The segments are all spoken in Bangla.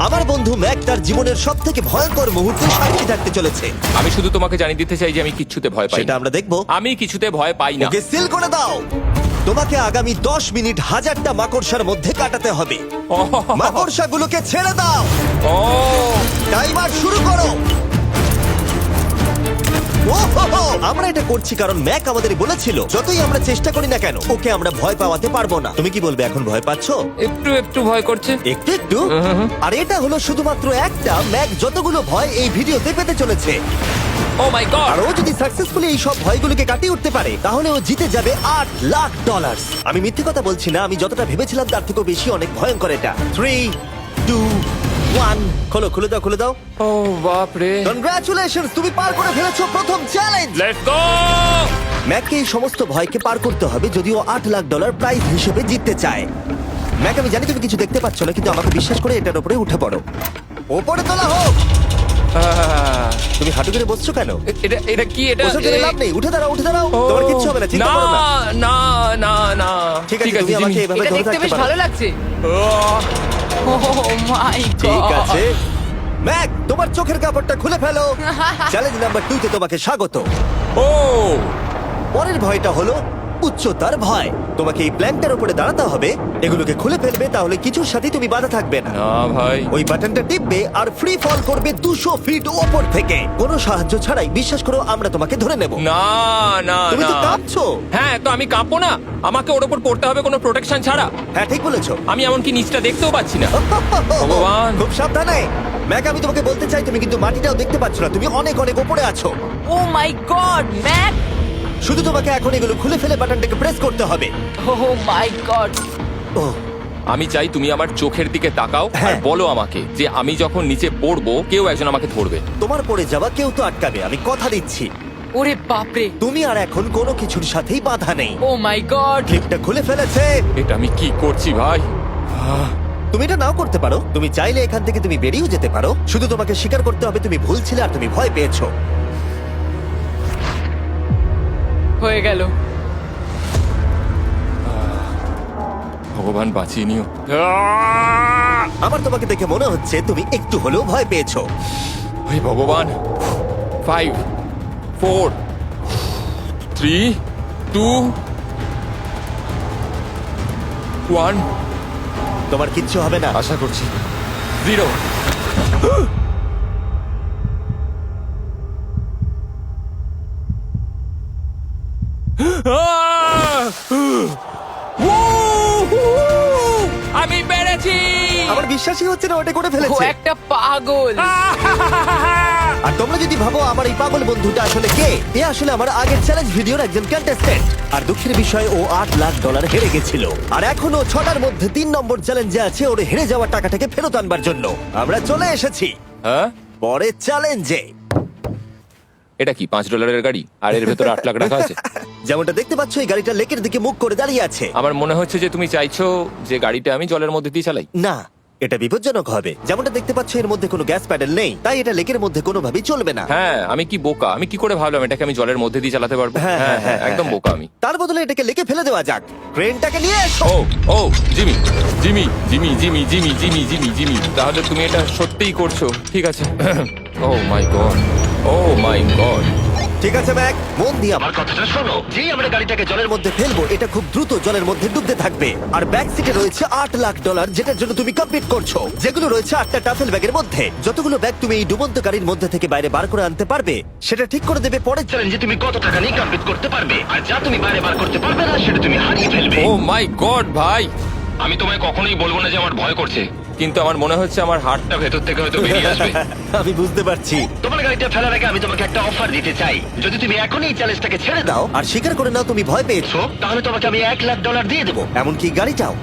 আমার বন্ধু ম্যাক তার জীবনের সবথেকে ভয়ঙ্কর মুহূর্তে সাক্ষী থাকতে চলেছে। আমি শুধু তোমাকে জানিয়ে দিতে চাই যে আমি কিচ্ছুতে ভয় পাই সেটা না। আমরা দেখবো। আমি কিছুতে ভয় পাই না। ওকে সিল করে দাও। তোমাকে আগামী 10 মিনিট 1000টা মাকড়সার মধ্যে কাটাতে হবে। মাকড়সাগুলোকে ছেড়ে দাও। ও টাইমার শুরু করো। ওহো! আমরা এটা করছি কারণ ম্যাক আমাদের বলেছিল যতই আমরা চেষ্টা করি না কেন ওকে আমরা ভয় পাওয়াতে পারবো না। তুমি কি বলবে, এখন ভয় পাচ্ছো? একটু একটু ভয় করছে। একটু একটু। আর এটা হলো শুধুমাত্র একটা। ম্যাক যতগুলো ভয় এই ভিডিওতে পেতে চলেছে, ও মাই গড। আর ও যদি সাকসেসফুলি এই সব ভয়গুলোকে কাটিয়ে উঠতে পারে তাহলে ও জিতে যাবে $8,00,000। আমি মিথ্যে কথা বলছি না, আমি যতটা ভেবেছিলাম তার থেকেও বেশি অনেক ভয়ঙ্কর এটা। 3, 2, 1 খোলো, খুলে দাও, খুলে দাও। ও বাপ রে। কনগ্রাচুলেশনস, তুমি পার করে ফেলেছো প্রথম চ্যালেঞ্জ। Let's go. ম্যাককে এই সমস্ত ভয়কে পার করতে হবে যদিও $8,00,000 প্রাইজ হিসেবে জিততে চায়। ম্যাক, আমি জানি তুমি কিছু দেখতে পাচ্ছ না, কিন্তু আমাকে বিশ্বাস করে এটার উপরে উঠে পড়ো। ওপরে তোলা হোক। তুমি হাঁটু করে বসছো কেন? এটা এটা কি? এটা বসে গেলে লাভ নেই, উঠে দাঁড়াও, উঠে দাঁড়াও। তোমার কিচ্ছু হবে না, চিন্তা করো না। না না না। ঠিক আছে, তুমি আমাকে জিমি। এভাবে এটা ধরে দেখতে থাকতে বেশ পারো। ভালো লাগছে। ও, ও মাই ঠিক গড। আছে ম্যাক, তোমার চোখের কাপড়টা খুলে ফেলো। চ্যালেঞ্জ নাম্বার 2 তে তোমাকে স্বাগত। ও পরের ভয়টা হলো উচ্চতার ভয়। তোমাকে এই প্ল্যানটার উপরে দাঁড়াতে হবে, এগুলোকে খুলে ফেলবে, তাহলে কিছুর সাথে তুমি বাধা থাকবে না। না ভাই। ওই বাটনটা টিপবে আর ফ্রি ফল করবে 200 ফিট ওপর থেকে। কোনো সাহায্য ছাড়াই, বিশ্বাস করো আমরা তোমাকে ধরে নেব। না না তুমি তো না। কাঁপছো। হ্যাঁ, তো আমি কাঁপবো না? আমাকে ওর উপর পড়তে হবে কোনো প্রোটেকশন ছাড়া? হ্যাঁ, ঠিক বলেছো। আমি এমনকি নিচটা দেখতেও পাচ্ছি না। ভগবান। খুব সাবধানে ম্যাক, আমি তোমাকে বলতে চাই তুমি কিন্তু মাটিটাও দেখতে পাচ্ছ না, তুমি অনেক অনেক উপরে আছো। ও মাই গড, ম্যাক। শুধু তোমাকে এখন এগুলো খুলে ফেলে বাটনটাকে প্রেস করতে হবে। ও মাই গড। ও আমি চাই তুমি আমার চোখের দিকে তাকাও আর হ্যাঁ। বলো আমাকে যে আমি যখন নিচে পড়বো কেউ একজন আমাকে ধরবে। তোমার পড়ে যাওয়া কেউ তো আটকাবে, আমি কথা দিচ্ছি। ওরে বাপরে। তুমি আর এখন কোনো কিছুর সাথেই বাধা নেই। ও মাই গড। ক্লিপটা খুলে ফেলেছে। এটা আমি কি করছি ভাই? তুমি এটা নাও করতে পারো, তুমি চাইলে এখান থেকে তুমি বেরিয়েও যেতে পারো। শুধু তোমাকে স্বীকার করতে হবে তুমি ভুল ছিলে আর তুমি ভয় পেয়েছো। হয়ে গেল। ভগবান বাঁচিয়ে নিও। আমার তোমাকে দেখে মনে হচ্ছে তুমি একটু হলেও ভয় পেয়েছো। ওই ভগবান। 5 4 3 2 1। তোমার কিচ্ছু হবে না। আশা করছি 0। আমি পেরেছি। আমার বিশ্বাসই হচ্ছে না ওটা করে ও ফেলেছে। একটা পাগল। আর তোমরা যদি ভাবো আমার এই পাগল বন্ধুটা আসলে কে, এ আসলে আমার আগের চ্যালেঞ্জ ভিডিওর একজন কন্টেস্ট্যান্ট। আর দুঃখের বিষয় ও $8,00,000 হেরে গেছিল। আর এখনো 6টার মধ্যে 3 নম্বর চ্যালেঞ্জে আছে ওর হেরে যাওয়া টাকাটাকে ফেরত আনবার জন্য। আমরা চলে এসেছি হ্যাঁ, পরের চ্যালেঞ্জে। এটা কি $5 গাড়ি আর এর ভেতরে 8 লাখ টাকা আছে? যেমনটা দেখতে পাচ্ছ এই গাড়িটা লেকের দিকে মুখ করে দাঁড়িয়ে আছে। আমার মনে হচ্ছে যে তুমি চাইছো যে গাড়িটা আমি জলের মধ্যে দিয়ে চালাই। না, এটা বিপজ্জনক হবে। যেমনটা দেখতে পাচ্ছ এর মধ্যে কোনো গ্যাস প্যাডেল নেই, তাই এটা লেকের মধ্যে কোনোভাবেই চলবে না। হ্যাঁ, আমি কি বোকা! আমি কি করে ভাবলাম এটাকে আমি জলের মধ্যে দিয়ে চালাতে পারবো? হ্যাঁ, হ্যাঁ হ্যাঁ, একদম বোকা আমি। তার বদলে এটাকে লেকে ফেলে দেওয়া যাক। ক্রেনটাকে নিয়ে এসো। Oh oh Jimmy Jimmy Jimmy Jimmy Jimmy Jimmy Jimmy Jimmy তাহলে তুমি এটা সত্যিই করছো? ঠিক আছে। Oh my god, oh my god. ঠিক আছে ম্যাক, মন দিয়ে আমার কথাটা শোনো। যেই আমরা গাড়িটাকে জলের মধ্যে ফেলবো এটা খুব দ্রুত জলের মধ্যে ডুবতে থাকবে। আর ব্যাক সিটে রয়েছে $8,00,000 যেটার জন্য তুমি কমপ্লিট করছো, যেগুলো রয়েছে 8টা টাফেল ব্যাগের মধ্যে। যতগুলো ব্যাগ তুমি এই ডুবন্ত গাড়ির মধ্যে থেকে বাইরে বার করে আনতে পারবে সেটা ঠিক করে দেবে পরের চ্যালেঞ্জে তুমি কত টাকা নিয়ে কমপ্লিট করতে পারবে। আর যা তুমি বাইরে বার করতে পারবে না সেটা তুমি হারিয়ে ফেলবে। ও মাই গড ভাই, আমি তোমায় কখনোই বলবো না যে আমার ভয় করছে, কিন্তু আমার মনে হচ্ছে আমার হার্টটা ভেতর থেকে হয়তো বেরিয়ে আসবে। আমি বুঝতে পারছি। তোমার গাড়িটা ফেলার আগে আমি তোমাকে একটা অফার দিতে চাই। যদি তুমি এখনই এই চ্যালেঞ্জটাকে ছেড়ে দাও আর স্বীকার করে নাও তুমি ভয় পেয়েছো, তাহলে তোমাকে আমি $1,00,000 দিয়ে দেবো, এমনকি গাড়িটাও।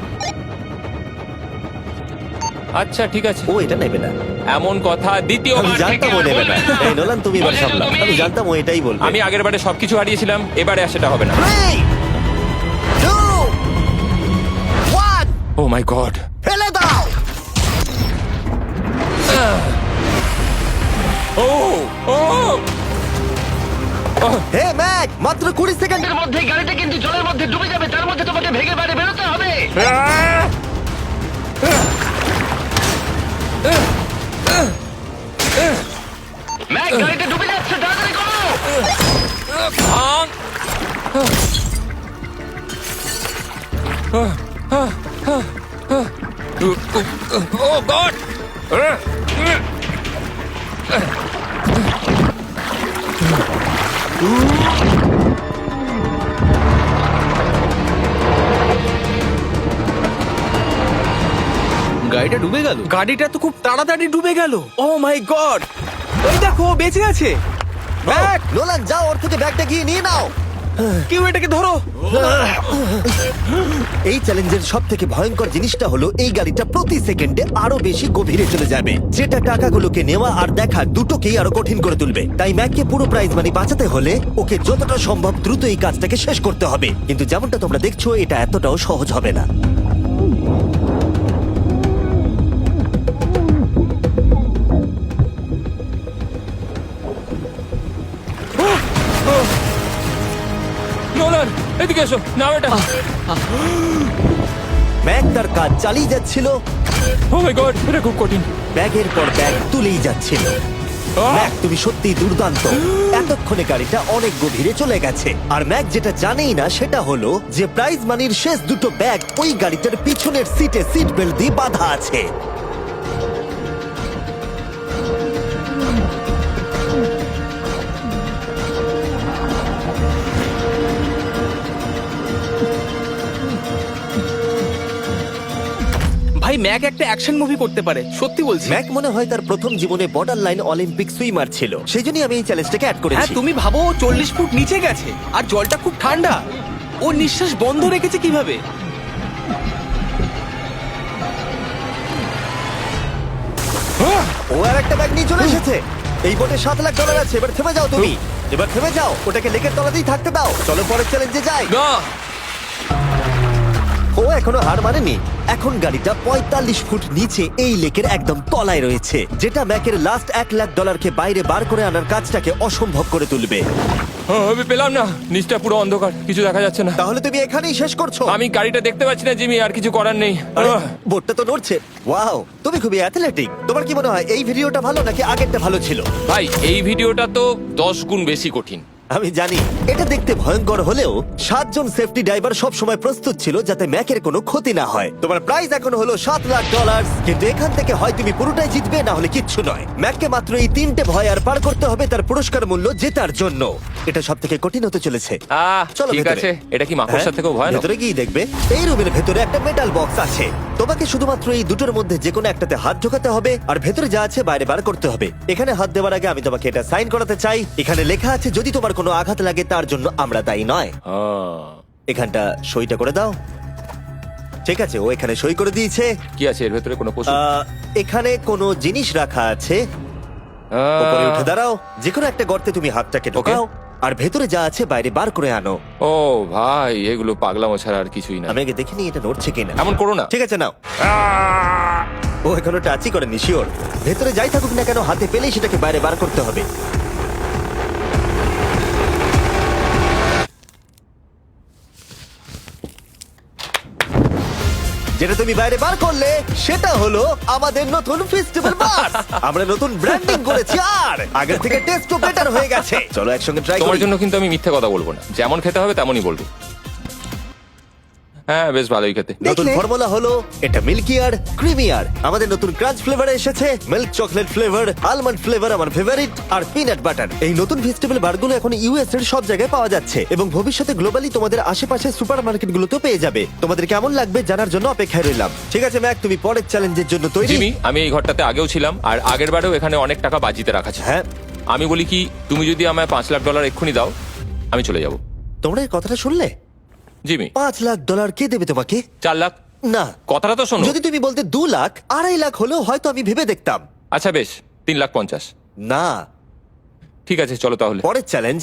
আচ্ছা ঠিক আছে। ও এটা নেবে না। এমন কথা আমি দ্বিতীয়বার থেকে জানতাম ও আর নেবে না। বলবে না। এই নোলান, তুমি এবার বলেছো সামলাও। তুমি। আমি জানতাম ও এটাই বলবে। আমি আগের বারে সবকিছু হারিয়েছিলাম, এবারে আর সেটা হবে না। 3, 2, 1 ও মাই গড। ফেলে দাও। ও ও হে ম্যাক, মাত্র 20 সেকেন্ডের মধ্যে গাড়িটা কিন্তু জলের মধ্যে ডুবে যাবে। তার মধ্যে তোমাকে ভেগে বাইরে বেরোতে হবে। ম্যাক গাড়িটা ডুবে যাচ্ছে, তাড়াতাড়ি করো। ভাঙ। ও গড! গাড়িটা ডুবে গেল। গাড়িটা তো খুব তাড়াতাড়ি ডুবে গেল। ও মাই গড, ওই দেখো ও বেঁচে আছে। ব্যাগ, নোলান যাও, ওর থেকে ব্যাগটা গিয়ে নিয়ে নাও। কেউ এটাকে ধরো। এই চ্যালেঞ্জের সব থেকে ভয়ঙ্কর জিনিসটা হলো এই গাড়িটা প্রতি সেকেন্ডে আরো বেশি গভীরে চলে যাবে, যেটা টাকাগুলোকে নেওয়া আর দেখা দুটোকেই আরো কঠিন করে তুলবে। তাই ম্যাককে পুরো প্রাইজ মানি বাঁচাতে হলে ওকে যতটা সম্ভব দ্রুত এই কাজটাকে শেষ করতে হবে। কিন্তু যেমনটা তোমরা দেখছো, এটা এতটাও সহজ হবে না। নোলান, এদিকে এসো। নাও এটা। ম্যাক তার কাজ চালিয়ে যাচ্ছিল, ও মাই গড, এটা খুব কঠিন। ব্যাগের পর ব্যাগ তুলেই যাচ্ছিল। ম্যাক, তুমি সত্যি দুর্দান্ত। এতক্ষণে গাড়িটা অনেক গভীরে চলে গেছে। আর ম্যাক যেটা জানেই না সেটা হলো যে প্রাইজ মানির শেষ দুটো ব্যাগ ওই গাড়িটার পিছনের সিটে সিট বেল্ট দিয়ে বাঁধা আছে। ভাই, ম্যাক একটা অ্যাকশন মুভি করতে পারে, সত্যি বলছি। ম্যাক মনে হয় তার প্রথম জীবনে বর্ডার লাইন অলিম্পিক সুইমার ছিল, সেই জন্যই আমি এই চ্যালেঞ্জটাকে অ্যাড হ্যাঁ, করেছি। তুমি ভাবো ও 40 ফুট নিচে গেছে আর জলটা খুব ঠান্ডা। ও নিঃশ্বাস বন্ধ রেখেছে কিভাবে? ও আর একটা ব্যাগ নিয়ে চলে এসেছে। এই বোটে $7 লাখ আছে। এবার থেমে যাও তুমি, এবার থেমে যাও। ওটাকে লেকের তলাতেই থাকতে দাও। চলো পরের চ্যালেঞ্জে যাই। না, ও এখনো হার মানেনি। এখন গাড়িটা 45 ফুট নিচে এই লেকের একদম তলায় রয়েছে, যেটা ম্যাকের লাস্ট $1 লাখ বাইরে বার করে আনার কাজটাকে অসম্ভব করে তুলবে। আমি পেলাম না। নিচটা পুরো অন্ধকার, কিছু দেখা যাচ্ছে না। তাহলে তুমি এখানেই শেষ করছো? আমি গাড়িটা দেখতে পাচ্ছি না জিমি, আর কিছু করার নেই। আরে, বোটটা তো নড়ছে। ওয়াও, তুমি খুবই অ্যাথলেটিক। তোমার কি মনে হয় এই ভিডিওটা ভালো নাকি আগেরটা ভালো ছিল? ভাই, এই ভিডিওটা তো 10 গুণ বেশি কঠিন। আমি জানি এটা দেখতে ভয়ঙ্কর হলেও 7 জন সেফটি ড্রাইভার সব সময় প্রস্তুত ছিল যাতে ম্যাকের কোনো ক্ষতি না হয়। তোমার প্রাইস এখন হলো $7 লাখ, কিন্তু এখান থেকে হয় তুমি পুরোটাই জিতবে, না হলে কিচ্ছু নয়। ম্যাককে মাত্র এই 3টে ভয় আর পার করতে হবে তার পুরস্কার মূল্য জেতার জন্য। এটা সব থেকে কঠিন হতে চলেছে। চলো ঠিক ভেতরে। আছে। এটা কি মাকড়সার থেকেও ভয়ানক? ভেতরে গিয়ে দেখবে এই রুমের ভেতরে একটা মেটাল বক্স আছে। তোমাকে শুধুমাত্র এই দুটোর মধ্যে যে কোনো একটাতে হাত ঢোকাতে হবে আর ভেতরে যা আছে বাইরে বার করতে হবে। এখানে হাত দেওয়ার আগে আমি তোমাকে এটা সাইন করাতে চাই। এখানে লেখা আছে যদি তোমার কোনো আঘাত লাগে তার জন্য আমরা দায়ী নয়। এখানটা সইটা করে দাও। ঠিক আছে, ও এখানে সই করে দিয়েছে। কি আছে এর ভেতরে? কোনো পশু? এখানে কোনো জিনিস রাখা আছে। উপরে উঠে দাঁড়াও। যে কোনো একটা গর্তে তুমি হাতটাকে ঢোকাও আর ভেতরে যা আছে বাইরে বার করে আনো। ও ভাই, এগুলো পাগলামো ছাড়া আর কিছুই না। আমি আগে দেখিনি এটা নড়ছে কিনা। এমন করো না। ঠিক আছে, নাও। ও এখনো টাচই করেনি, শিওর। ভেতরে যাই থাকুক না কেন, হাতে পেলেই সেটাকে বাইরে বার করতে হবে। যেটা তুমি বাইরে বার করলে সেটা হলো আমাদের নতুন ফেস্টিভ্যাল বাস। আমরা নতুন ব্র্যান্ডিং করেছি আর আগের থেকে টেস্টও বেটার হয়ে গেছে। চলো একসঙ্গে ট্রাই তোমার করি। জন্য কিন্তু আমি মিথ্যে কথা বলবো না। যেমন খেতে হবে তেমনই বলবো। হ্যাঁ, বেশ ভালোই খেতে। নতুন দেখলে? ফর্মুলা হলো এটা মিল্কিয়ার ক্রিমিয়ার। আমাদের নতুন ক্রাঞ্চ ফ্লেভার এসেছে, milk chocolate flavour, almond flavour আমার ফেভারিট, আর পিনাট বাটার। এই নতুন ফেস্টিভ্যাল বারগুলো এখন ইউএস এর সব জায়গায় পাওয়া যাচ্ছে এবং ভবিষ্যতে গ্লোবালি তোমাদের আশেপাশে সুপারমার্কেটগুলোতেও পেয়ে যাবে। তোমাদের কেমন লাগবে জানার জন্য অপেক্ষায় রইলাম। ঠিক আছে ম্যাক, তুমি পরের চ্যালেঞ্জের জন্য তৈরি? জিমি, আমি এই ঘরটাতে আগেও ছিলাম আর আগের বারেও এখানে অনেক টাকা বাজিতে রাখা ছিল। হ্যাঁ, আমি বলি কি, তুমি যদি আমায় $5 লাখ এক্ষুনি দাও, আমি চলে যাব। তোমরা এই কথাটা শুনলে? জিমি, $5 লাখ কে দেবে তোমাকে? 4 লাখ। না, কথাটা তো শোনো। যদি তুমি বলতে 2 লাখ, 2.5 লাখ হলেও হয়তো আমি ভেবে দেখতাম। আচ্ছা বেশ, 3,50,000। না, ঠিক আছে, চলো তাহলে। পরের চ্যালেঞ্জ।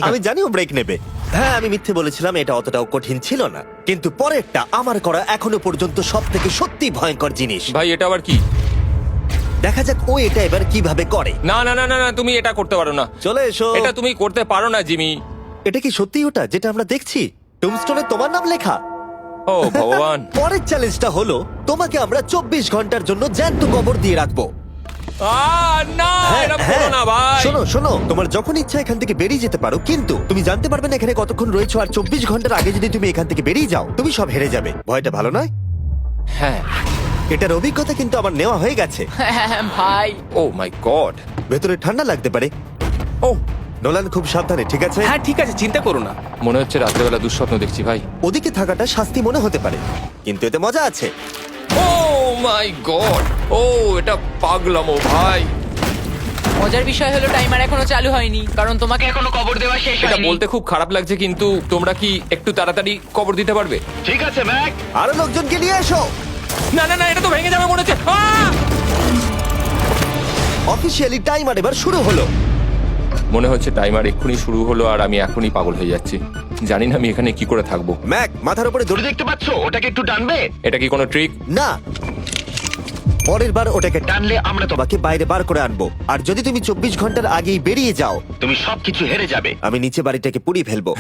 আমি জানি ও ব্রেক নেবে। হ্যাঁ, আমি মিথ্যে বলেছিলাম, এটা অতটাও কঠিন ছিল না। কিন্তু পরেরটা আমার করা এখনো পর্যন্ত সব থেকে সত্যি ভয়ঙ্কর জিনিস। ভাই, এটা আবার কি? দেখা যাক ও এটা এবার কিভাবে করে। না না না না না, তুমি এটা করতে পারো না। চলে এসো। এটা তুমি করতে পারো না জিমি। এটা কি সত্যি ওটা যেটা আমরা দেখছি? টুমস্টোনে তোমার নাম লেখা? ও ভগবান। পরের চ্যালেঞ্জটা হলো তোমাকে আমরা 24 ঘন্টার জন্য জ্যান্ত কবর দিয়ে রাখবো। না এটা করো না ভাই। শোনো শোনো, তোমার যখন ইচ্ছা এখান থেকে বেরিয়ে যেতে পারো, কিন্তু তুমি জানতে পারবে না এখানে কতক্ষণ রয়েছো। আর 24 ঘন্টার আগে যদি তুমি এখান থেকে বেরিয়ে যাও, তুমি সব হেরে যাবে। ভয়টা ভালো নয়? হ্যাঁ। এটার অভিজ্ঞতা কিন্তু আমার নেওয়া হয়ে গেছে। ভাই ও মাই গড। ভেতরে ঠান্ডা লাগতে পারে। ও নোলান খুব সাবধানে, ঠিক আছে? হ্যাঁ ঠিক আছে, চিন্তা করো না। মনে হচ্ছে রাত্রেবেলা দুঃস্বপ্ন দেখছি ভাই। ওদিকে থাকাটা শাস্তি মনে হতে পারে, কিন্তু এতে মজা আছে। Oh my god. ও এটা পাগলামো ভাই। মজার বিষয় হলো টাইমার এখনো চালু হয়নি, কারণ তোমাকে এখনো কবর দেওয়া শেষ এটা হয়নি। বলতে খুব খারাপ লাগছে, কিন্তু তোমরা কি একটু তাড়াতাড়ি কবর দিতে পারবে? ঠিক আছে ম্যাক। আরো লোকজনকে নিয়ে এসো। না না না, এটা তো ভেঙে যাবে মনে হচ্ছে। অফিসিয়ালি টাইমার এবার শুরু হলো। মনে হচ্ছে টাইমার এক্ষুনি শুরু হলো আর আমি এখনই পাগল হয়ে যাচ্ছি। জানি না আমি এখানে কি করে থাকবো। ম্যাক, মাথার উপরে দড়ি দড়ি। দেখতে পাচ্ছ? ওটাকে একটু টানবে। এটা কি কোনো ট্রিক? না, পরের বার ওটাকে টানলে আমরা তোমাকে বাইরে বার করে আনবো। আর যদি তুমি 24 ঘন্টার আগেই বেরিয়ে যাও, তুমি সবকিছু হেরে যাবে। আমি নিচে বাড়িটাকে পুড়িয়ে ফেলবো।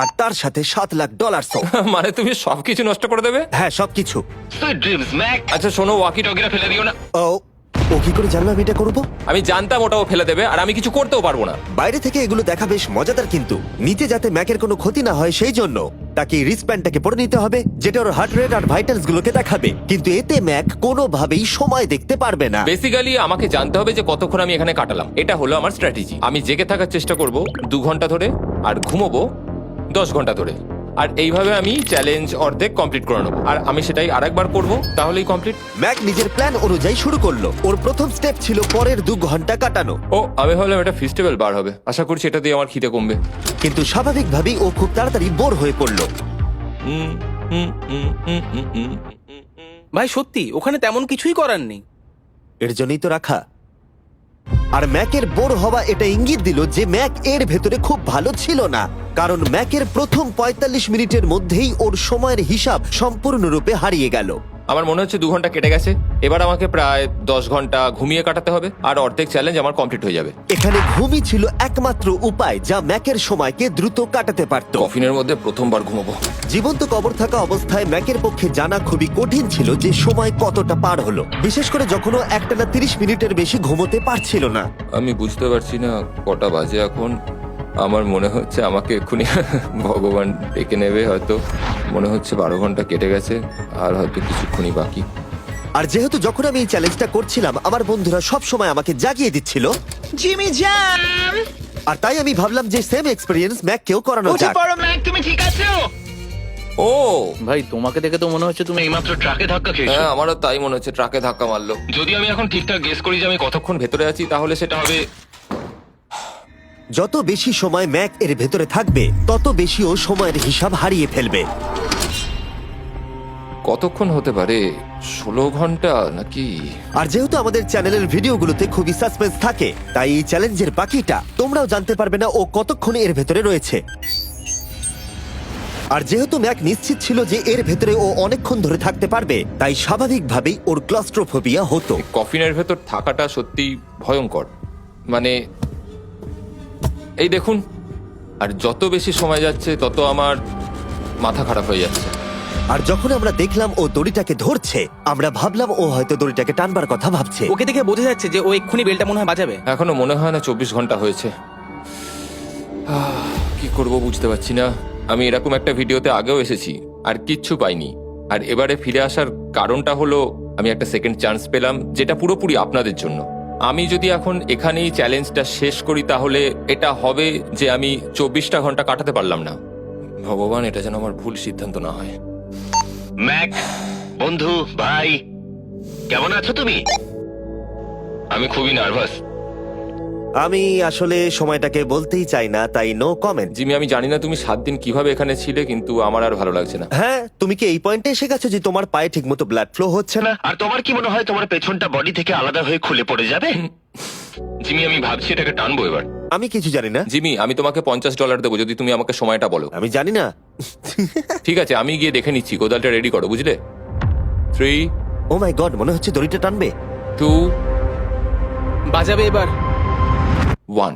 আর তার সাথে $7,00,000। মানে তুমি সবকিছু নষ্ট করে দেবে? হ্যাঁ, সবকিছু। Sweet dreams Mac. আচ্ছা শোনো, ওয়াকি টগিরা ফেলে দিও না। ও কি করে জানলো আমি এটা করবো? আমি জানতাম ওটাও ফেলে দেবে আর আমি কিছু করতেও পারবো না। বাইরে থেকে এগুলো দেখা বেশ মজাদার, কিন্তু নিচে যাতে ম্যাকের কোনো ক্ষতি না হয় সেই জন্য তাকে রিস্টব্যান্ডটাকে পরে নিতে হবে, যেটা ওর হার্ট রেট আর ভাইটালস গুলোকে দেখাবে। কিন্তু এতে ম্যাক কোনোভাবেই সময় দেখতে পারবে না। বেসিক্যালি আমাকে জানতে হবে যে কতক্ষণ আমি এখানে কাটালাম। এটা হলো আমার স্ট্র্যাটেজি। আমি জেগে থাকার চেষ্টা করব 2 ঘন্টা ধরে আর ঘুমোবো 10 ঘন্টা ধরে। আর এইভাবে আমি চ্যালেঞ্জ অর্ধেক কমপ্লিট করে নেবো। আর আমি সেটাই আরেকবার করব, তাহলেই কমপ্লিট। ম্যাক নিজের প্ল্যান অনুযায়ী শুরু করলো। ওর প্রথম স্টেপ ছিল পরের 2 ঘন্টা কাটানো। ও আমি ভাবলাম এটা ফেস্টিভ্যাল বার হবে। আশা করছি এটা দিয়ে আমার খিদে কমবে। কিন্তু স্বাভাবিকভাবেই ও খুব তাড়াতাড়ি বোর হয়ে পড়লো। হুম, হুম, হুম, হুম, হুম, হুম। ভাই সত্যি ওখানে তেমন কিছুই করার নেই। এর জন্যই তো রাখা। আর ম্যাকের বোর হওয়া এটা ইঙ্গিত দিল যে ম্যাক এর ভেতরে খুব ভালো ছিল না, কারণ ম্যাকের প্রথম 45 মিনিটের মধ্যেই ওর সময়ের হিসাব সম্পূর্ণরূপে হারিয়ে গেল। আমার মনে হচ্ছে 2 ঘন্টা কেটে গেছে। এবার আমাকে প্রায় 10 ঘন্টা ঘুমিয়ে কাটাতে হবে আর অর্ধেক চ্যালেঞ্জ আমার কমপ্লিট হয়ে যাবে। এখানে ঘুমই ছিল একমাত্র উপায় যা ম্যাকের সময়কে দ্রুত কাটাতে পারত। কফিনের মধ্যে প্রথমবার ঘুমাবো। জীবন্ত কবর থাকা অবস্থায় ম্যাকের পক্ষে জানা খুবই কঠিন ছিল যে সময় কতটা পার হলো, বিশেষ করে যখন ও একটানা 30 মিনিটের বেশি ঘুমোতে পারছিল না। আমি বুঝতে পারছি না কটা বাজে এখন। আমার মনে হচ্ছে আমাকে এক্ষুনি ভগবান ডেকে নেবে হয়তো। মনে হচ্ছে 12 ঘন্টা কেটে গেছে আর হয়তো কিছুক্ষণই বাকি। আর যেহেতু যখন আমি এই চ্যালেঞ্জটা করছিলাম আমার বন্ধুরা সব সময় আমাকে জাগিয়ে দিচ্ছিল, জিমি জ্যাম। আর তাই আমি ভাবলাম যে সেম এক্সপেরিয়েন্স ম্যাককেও করানো উঠে যাক। পড়ো ম্যাক, তুমি ঠিক আছো? ও ভাই তোমাকে দেখে তো মনে হচ্ছে তুমি এইমাত্র ট্রাকে ধাক্কা খেয়েছো। হ্যাঁ, আমারও তাই মনে হচ্ছে। ট্রাকে ধাক্কা মারলো। যদি আমি এখন ঠিকঠাক গেস করি যে আমি কতক্ষণ ভেতরে আছি তাহলে সেটা হবে। যত বেশি সময় ম্যাক এর ভেতরে থাকবে তত বেশি ও সময়ের হিসাব হারিয়ে ফেলবে। কতক্ষণ হতে পারে? 16 ঘন্টা নাকি? আর যেহেতু আমাদের চ্যানেলের ভিডিওগুলোতে খুবই সাসপেন্স থাকে, তাই এই চ্যালেঞ্জের বাকিটা তোমরাও জানতে পারবে না ও কতক্ষণ এর ভেতরে রয়েছে। আর যেহেতু ম্যাক নিশ্চিত ছিল যে এর ভেতরে ও অনেকক্ষণ ধরে থাকতে পারবে, তাই স্বাভাবিকভাবেই ওর ক্লস্ট্রোফোবিয়া হতো। কফিনের ভেতর থাকাটা সত্যি ভয়ঙ্কর। মানে এই দেখুন, আর যত বেশি সময় যাচ্ছে তত আমার মাথা খারাপ হয়ে যাচ্ছে। আর যখন আমরা দেখলাম ও দড়িটাকে ধরছে, আমরা ভাবলাম ও হয়তো দড়িটাকে টানবার কথা ভাবছে। ওকে দেখে বোঝা যাচ্ছে যে ও এক্ষুনি বেলটা মনে হয় বাজাবে। এখনো মনে হয় না 24 ঘন্টা হয়েছে। কি করব বুঝতে পারছি না। আমি এরকম একটা ভিডিওতে আগেও এসেছি আর কিচ্ছু পাইনি। আর এবারে ফিরে আসার কারণটা হলো আমি একটা সেকেন্ড চান্স পেলাম, যেটা পুরোপুরি আপনাদের জন্য। আমি যদি এখন এখানেই চ্যালেঞ্জটা শেষ করি তাহলে এটা হবে যে আমি 24টা ঘন্টা কাটাতে পারলাম না। ভগবান, এটা যেন আমার ভুল সিদ্ধান্ত না হয়। ম্যাক, বন্ধু, ভাই, কেমন আছো তুমি? আমি খুবই নার্ভাস। আমি আসলে সময়টাকে বলতেই চাই না, তাই নো কমেন্ট। জিমি, আমি জানি না তুমি 7 দিন কিভাবে এখানে ছিলে, কিন্তু আমার আর ভালো লাগছে না। হ্যাঁ, তুমি কি এই পয়েন্টে এসে গেছো যে তোমার পায়ে ঠিকমতো ব্লাড ফ্লো হচ্ছে না? আর তোমার কি মনে হয় তোমার পেছনটা বডি থেকে আলাদা হয়ে খুলে পড়ে যাবে? জিমি, আমি ভাবছি এটাকে টানবো এবার। আমি কিছু জানি না। জিমি, আমি তোমাকে $50 দেবো যদি তুমি আমাকে সময়টা বলো। আমি জানি না। ঠিক আছে, আমি গিয়ে দেখে নিচ্ছি। কোদালটা রেডি করো, বুঝলে? 3, ও মাই গড, মনে হচ্ছে দড়িটা টানবে। 2, বাজাবে এবার। 1।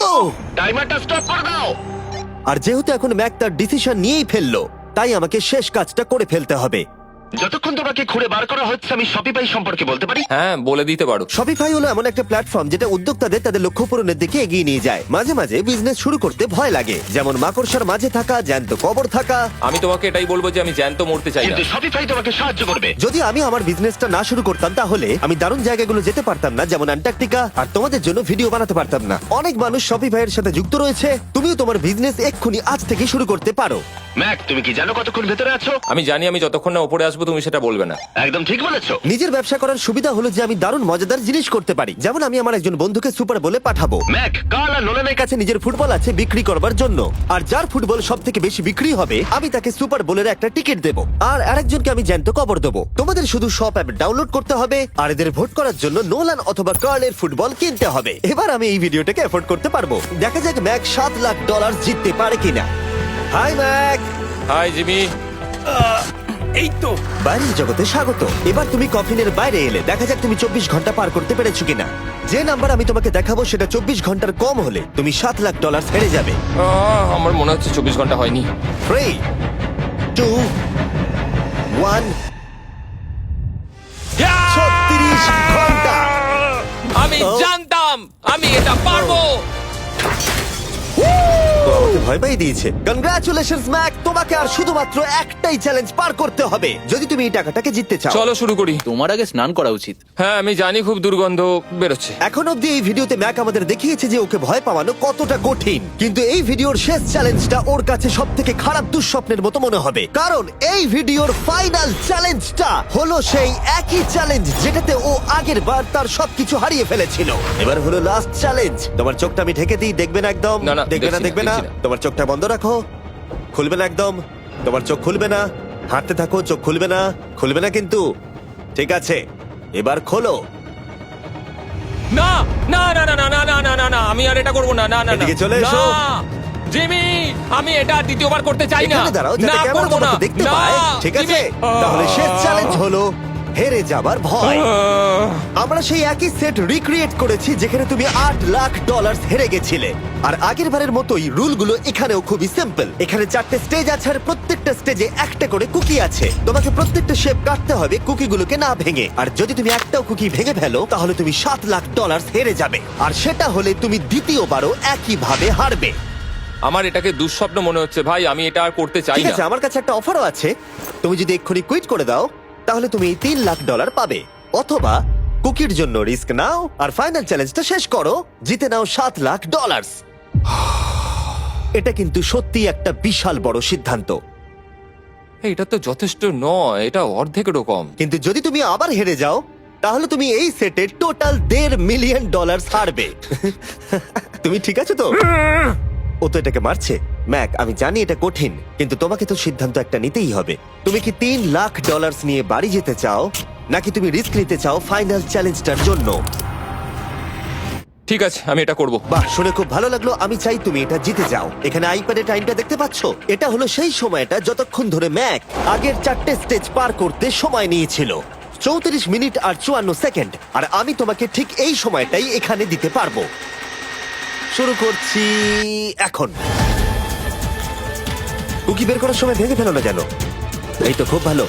ও টাইমারটা স্টপ করে দাও। আর যেহেতু এখন ম্যাক তার ডিসিশন নিয়েই ফেললো, তাই আমাকে শেষ কাজটা করে ফেলতে হবে। যতক্ষণ তোমাকে খুঁড়ে বার করা হচ্ছে আমি শপিফাই সম্পর্কে বলতে পারি। হ্যাঁ, বলে দিতে পারো। শপিফাই হলো এমন একটা প্ল্যাটফর্ম যেটা উদ্যোক্তাদের তাদের লক্ষ্য পূরণের দিকে এগিয়ে নিয়ে যায়। মাঝে মাঝে বিজনেস শুরু করতে ভয় লাগে, যেমন মাকড়সার মাঝে থাকা, জ্যান্ত কবর থাকা। আমি তোমাকে এটাই বলবো যে আমি জ্যান্ত মরতে চাই না। কিন্তু শপিফাই তোমাকে সাহায্য করবে। যদি আমি আমার বিজনেসটা না শুরু করতাম তাহলে আমি দারুণ জায়গাগুলো যেতে পারতাম না, যেমন অ্যান্টার্কটিকা, আর তোমাদের জন্য ভিডিও বানাতে পারতাম না। অনেক মানুষ শপিফাইয়ের সাথে যুক্ত রয়েছে। তুমিও তোমার বিজনেস এক্ষুনি আজ থেকে শুরু করতে পারো। ম্যাক, তুমি কি জানো কতক্ষণ ভেতরে আছো? আমি জানি, আমি যতক্ষণ না উপরে আসবো তুমি সেটা বলবে না। একদম ঠিক বলেছো। নিজের ব্যবসা করার সুবিধা হলো যে আমি দারুণ মজাদার জিনিস করতে পারি, যেমন আমি আমার একজন বন্ধুকে সুপার বলে পাঠাবো। ম্যাক, কার্ল আর নোলানের কাছে নিজের ফুটবল আছে বিক্রি করবার জন্য, আর যার ফুটবল সব থেকে বেশি বিক্রি হবে আমি তাকে সুপার বোলের একটা টিকিট দেবো, আর আরেকজনকে আমি জ্যান্ত কবর দেবো। তোমাদের শুধু শপ অ্যাপ ডাউনলোড করতে হবে আর এদের ভোট করার জন্য নোলান অথবা কার্লের ফুটবল কিনতে হবে। এবার আমি এই ভিডিওটাকে এফোর্ড করতে পারবো। দেখা যাক ম্যাক $7 লাখ জিততে পারে কিনা। Hi Mac. Hi Jimmy. এই তো। বাইরের জগতে স্বাগত। এবার তুমি কফিনের বাইরে এলে, দেখা যাক তুমি 24 ঘন্টা পার করতে পেরেছো কিনা। যে নাম্বার আমি তোমাকে দেখাবো সেটা 24 ঘন্টার কম হলে তুমি $7 লাখ হেরে যাবে। আমার মনে হচ্ছে 24 ঘন্টা হয়নি। 3, 2, 1। 36 ঘন্টা। আমি জানতাম আমি এটা পারবো। তো আমাকে ভয় পাই দিয়েছে। কনগ্রাচুলেশনস ম্যাক, তোমাকে আর শুধুমাত্র একটাই চ্যালেঞ্জ পার করতে হবে যদি তুমি এই টাকাটাকে জিততে চাও। চলো শুরু করি। তোমার আগে স্নান করা উচিত। হ্যাঁ, আমি জানি খুব দুর্গন্ধ বেরোচ্ছে। এখন অব্দি এই ভিডিওতে ম্যাক আমাদের দেখিয়েছে যে ওকে ভয় পাওয়ানো কতটা কঠিন, কিন্তু এই ভিডিওর শেষ চ্যালেঞ্জটা ওর কাছে সব থেকে খারাপ দুঃস্বপ্নের মতো মনে হবে, কারণ এই ভিডিওর ফাইনাল চ্যালেঞ্জটা হলো সেই একই চ্যালেঞ্জ যেটাতে ও আগের বার তার সবকিছু হারিয়ে ফেলেছিল। এবার হলো লাস্ট চ্যালেঞ্জ। তোমার চোখটা আমি ঢেকে দিই, দেখবে না একদম। না, না, দেখবে না, দেখছি না, দেখবে না। দেখছি না। তোমার চোখটা বন্ধ রাখো, খুলবে না একদম। তোমার চোখ খুলবে না, হাঁটতে থাকো, চোখ খুলবে না, খুলবে না কিন্তু। ঠিক আছে, এবার খোলো। না না না না না না না না না না, আমি আর এটা করবো না। না না না। এদিকে চলে এসো। না, জিমি, আমি এটা দ্বিতীয়বার করতে চাই না। এখানে দাঁড়াও যাতে না, ক্যামেরা করবো না। তোমাকে দেখতে না, পায়। ঠিক আছে, জিমি। তাহলে শেষ চ্যালেঞ্জ হলো হেরে যাবার ভয়। আহ, আমরা সেই একই সেট রিক্রিয়েট করেছি যেখানে তুমি $8 লাখ হেরে গেছিলে। আর আগের বারের মতোই রুলগুলো এখানেও খুবই সিম্পল। এখানে 4টে স্টেজ আছে আর প্রত্যেকটা স্টেজে একটা করে কুকি আছে। তোমাকে প্রত্যেকটা শেপ কাটতে হবে কুকিগুলোকে না ভেঙে, আর যদি তুমি একটাও কুকি ভেঙে ফেলো তাহলে তুমি $7 লাখ হেরে যাবে, আর সেটা হলে তুমি দ্বিতীয়বারও একইভাবে হারবে। আমার এটাকে দুঃস্বপ্ন মনে হচ্ছে ভাই, আমি এটা আর করতে চাই ঠিক না। আছে, আমার কাছে একটা অফারও আছে। তুমি যদি এক্ষুনি কুইট করে দাও তাহলে তুমি এই $3 লাখ পাবে, অথবা কুকির জন্য রিস্ক নাও আর ফাইনাল চ্যালেঞ্জটা শেষ করো, জিতে নাও $7 লাখ। এটা কিন্তু সত্যি একটা বিশাল বড় সিদ্ধান্ত, এটা তো যথেষ্ট নয়, এটা অর্ধেকেরও কম। কিন্তু যদি তুমি আবার হেরে যাও তাহলে তুমি এই সেটে টোটাল $1.5 মিলিয়ন হারবে। তুমি ঠিক আছো তো? ও তো এটাকে মারছে। ম্যাক, আমি জানি এটা কঠিন, কিন্তু তোমাকে তো সিদ্ধান্ত একটা নিতেই হবে। তুমি কি $3 লাখ নিয়ে বাড়ি যেতে চাও, নাকি তুমি রিস্ক নিতে চাও ফাইনাল চ্যালেঞ্জটার জন্য? ঠিক আছে, আমি এটা করব। বাহ, শুনে খুব ভালো লাগলো। আমি চাই তুমি এটা জিতে যাও। এখানে আইপ্যাডে টাইমটা দেখতে পাচ্ছো? এটা হলো সেই সময়টা যতক্ষণ ধরে ম্যাক আগের 4টে স্টেজ পার করতে সময় নিয়েছিল। 34 মিনিট আর 54 সেকেন্ড। আর আমি তোমাকে ঠিক এই সময়টাই এখানে দিতে পারবো। শুরু করছি এখন। কুকি বের করার সময় ভেঙে ফেলো না যেন। এই তো খুব ভালো।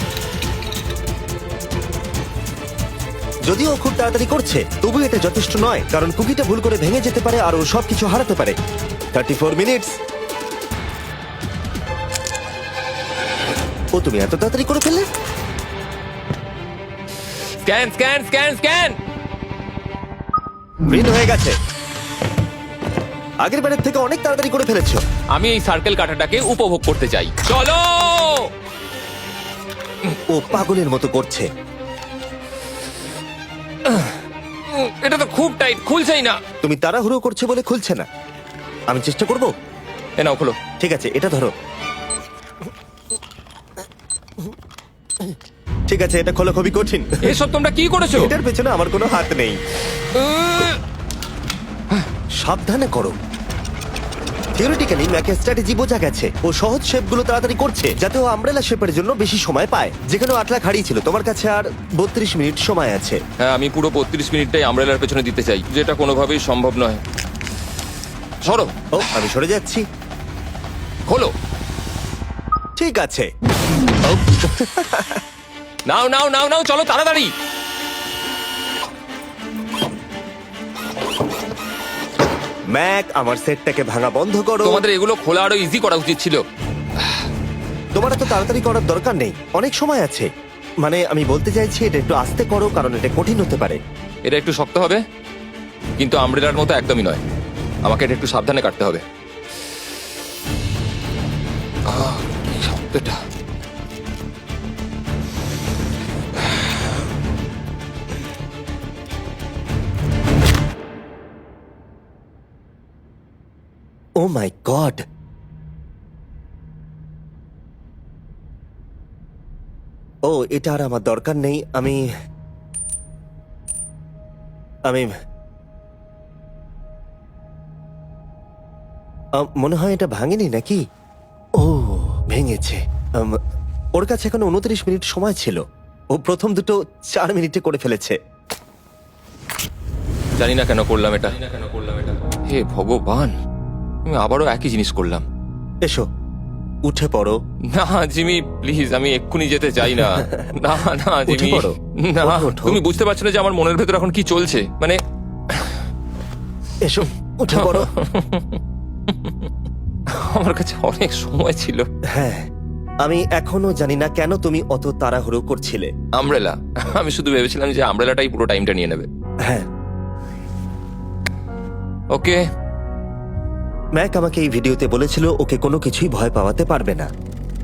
যদিও ও খুব তাড়াতাড়ি করছে, তবু এটা যথেষ্ট নয়, কারণ কুকিটা ভুল করে ভেঙে যেতে পারে আর ও সবকিছু হারাতে পারে। 34 মিনিটস। ও, তুমি এত তাড়াতাড়ি করে ফেললে? Scan scan scan scan. Green হয়ে গেছে। আগের বারের থেকে অনেক তাড়াতাড়ি করে ফেলেছো। আমি এই সার্কেল কাটাটাকে উপভোগ করতে চাই। চলো। ও পাগলের মতো করছে। এটা তো খুব টাইট, খুলছেই না। তুমি তাড়াহুড়ো করছো বলে খুলছে না। আমি চেষ্টা করব। এ নাও, খোলো। ঠিক আছে, এটা ধরো। ঠিক আছে, এটা খোলা খুবই কঠিন। এসব তোমরা কি করেছো? এটার পেছনে আমার কোনো হাত নেই। উহ, সাবধানে করো। থিওরিটিক্যালি ম্যাকের স্ট্র্যাটেজি বোঝা গেছে। ও সহজ শেপগুলো তাড়াতাড়ি করছে যাতে ও আমব্রেলা শেপের জন্য বেশি সময় পায়, যেখানে 8 লাখ হারিয়েছিল। তোমার কাছে আর 32 মিনিট সময় আছে। হ্যাঁ, আমি পুরো 32 মিনিটটাই আমব্রেলার পেছনে দিতে চাই, যেটা কোনোভাবেই সম্ভব নয়। সরো। ও, আমি সরে যাচ্ছি। খোলো। ঠিক আছে। নাও নাও নাও নাও, চলো তাড়াতাড়ি। ম্যাক, আমার সেটটাকে ভাঙা বন্ধ করো। তোমাদের এগুলো খোলা আরো ইজি করা উচিত ছিল। তোমার এত তাড়াতাড়ি করার দরকার নেই, অনেক সময় আছে। মানে আমি বলতে চাইছি এটা একটু আস্তে করো, কারণ এটা কঠিন হতে পারে। এটা একটু শক্ত হবে, কিন্তু আমব্রেলার মতো একদমই নয়। আমাকে এটা একটু সাবধানে কাটতে হবে। কি শক্তটা। ও মাই গড, ও এটা আর আমার দরকার নেই। আমি আমি মনে হয় এটা ভাঙেনি নাকি? ও ভেঙেছে। ওর কাছে এখন 29 মিনিট সময় ছিল। ও প্রথম দুটো 4 মিনিটে করে ফেলেছে। জানি না কেন করলাম এটা। হে ভগবান, আমি আবারও একই জিনিস করলাম। এসো, উঠে পড়ো। না জিমি প্লিজ, আমি এক্ষুনি যেতে চাই না। না না জিমি, পড়ো। না। ওঠো। তুমি বুঝতে পারছো না যে আমার মনের ভেতর এখন কি চলছে? মানে এসো, উঠে পড়ো। আমার কাছে অনেক সময় ছিল। হ্যাঁ, আমি এখনো জানি না কেন তুমি অত তাড়াহুড়ো করছিলে। আমব্রেলা, আমি শুধু ভেবেছিলাম যে আমব্রেলাটাই পুরো টাইমটা নিয়ে নেবে। হ্যাঁ, ওকে। ম্যাক আমাকে এই ভিডিওতে বলেছিল ওকে কোনো কিছুই ভয় পাওয়াতে পারবে না।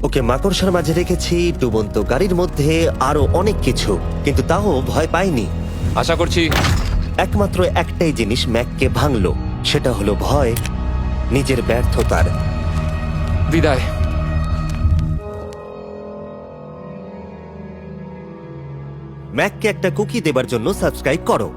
ওকে মাকড়সার মাঝে রেখেছি, ডুবন্ত গাড়ির মধ্যে, আরো অনেক কিছু, কিন্তু তাও ভয় পায়নি। আশা করছি একমাত্র একটাই জিনিস ম্যাককে ভাঙলো, সেটা হলো ভয়, নিজের ব্যর্থতার। বিদায়। ম্যাককে একটা কুকি দেবার জন্য সাবস্ক্রাইব করো।